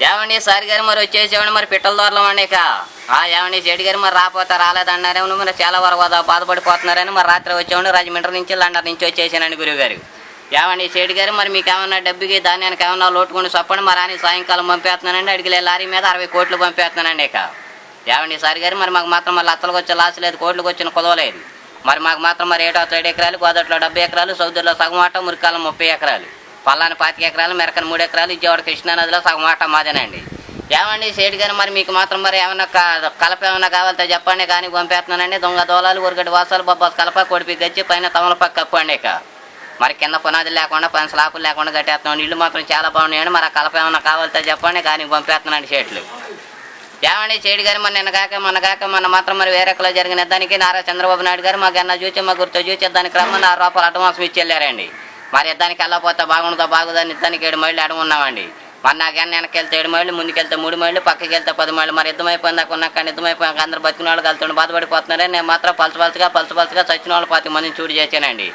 ఏమండి సార్ గారు మరి వచ్చేసేవాడి మరి పిట్టల దూరలం అండి ఇక ఏమండి చెడు గారు మరి రాపోతే రాలేదన్నారేమో మరి చాలా వరకు బాధపడిపోతున్నారని మరి రాత్రి వచ్చేవాడి రాజమండ్రి నుంచి లండన్ నుంచి వచ్చేసానండి గురువుగారు. ఏమండి చెడు గారు మరి మీకు ఏమన్నా డబ్బుకి ధాన్యానికి ఏమన్నా లోటుకొని చెప్పండి మరి అని సాయంకాలం పంపేస్తున్నానండి. అడిగిలే లారీ మీద 60 కోట్లు పంపేస్తున్నానండి ఇక. ఏమండి సార్ గారు మరి మాకు మాత్రం మరి లత్తలకు వచ్చే లాస్ లేదు, కోట్లకు వచ్చిన కుదవలేదు. మరి మాకు మాత్రం మరి ఏటో 7 ఎకరాలు, గోదట్లో 70 ఎకరాలు, సౌదూరులో సగం ఆట, మురికాలం 30 ఎకరాలు, పల్లాని 25 ఎకరాలు, మెరకని 3 ఎకరాలు, విజయవాడ కృష్ణానదిలో సగం ఆట మాదేనండి. ఏమండి సేటు గారు మరి మీకు మాత్రం మరి ఏమన్నా కలప ఏమన్నా కావాలంటే చెప్పండి కానీ పంపేస్తున్నానండి. దొంగ దోలాలు, ఉరగడ్డి వాసాలు, బొబ్బాస్ కలప, కొడిపి గచ్చి, పైన తమలపాకు కప్పండి ఇక. మరి కింద పునాదులు లేకుండా పైన స్లాపులు లేకుండా కట్టేస్తున్నాం. ఇల్లు మాత్రం చాలా బాగున్నాయండి. మరి ఆ కలప ఏమన్నా కావాలంటే చెప్పండి కానీ పంపేస్తున్నాండి సేట్లు. ఏమండి చెడు గారు మరి మొన్న మాత్రం మరి వేరేకలో జరిగిన దానికి నారా చంద్రబాబు నాయుడు గారు మాకు అన్న చూసి మా గుర్తు చూసి దానికి రమ్మని 6 రూపాయలు అడ్వాన్స్ ఇచ్చి వెళ్ళారండి. మరి ఇద్దానికి వెళ్ళకపోతే బాగుంటుందో బాగుందని ఇద్దానికి 7 మైళ్ళు అడుగున్నామండి. మరి నాకన్నా వెనకెళ్తే 7 మైళ్ళు, ముందుకెళ్తే 3 మైళ్ళు, పక్కకి వెళ్తే 10 మైళ్ళు. మరి యుద్ధమైపోయిందాక ఉన్నాక యుద్ధమైపోయాక అందరూ బతికిన వాళ్ళు కలుతుండే బాధపడిపోతున్నారని నేను మాత్రం పలచపలచగా చచ్చిన వాళ్ళు 10 మందిని చూడు చేశానండి.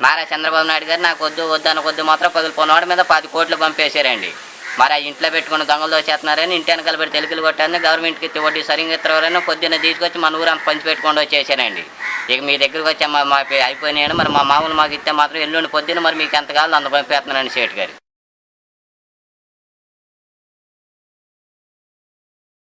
నారా చంద్రబాబు నాయుడు గారు నాకు వద్దు అనకొద్దు మాత్రం పగిలిపోయినవాడి మీద 10 కోట్లు పంపేశారండి. మరి ఆ ఇంట్లో పెట్టుకుని దొంగలు దోచేస్తున్నారని ఇంటి వెనకాల పెట్టి తెలుగులు కొట్టారని గవర్నమెంట్కి వడ్డీ సరిగ్గా ఇస్తారని పొద్దున్న తీసుకొచ్చి మన ఊరంతా పంచి పెట్టుకొని వచ్చేసానండి. ఇక మీ దగ్గరికి వచ్చా మా అయిపోయినాయని మరి మా మామూలు మాకు ఇస్తే మాత్రం ఎల్లుండి పొద్దున్న మరి మీకు ఎంత కావాలో అంత పంపేస్తున్నానండి సేటు గారు.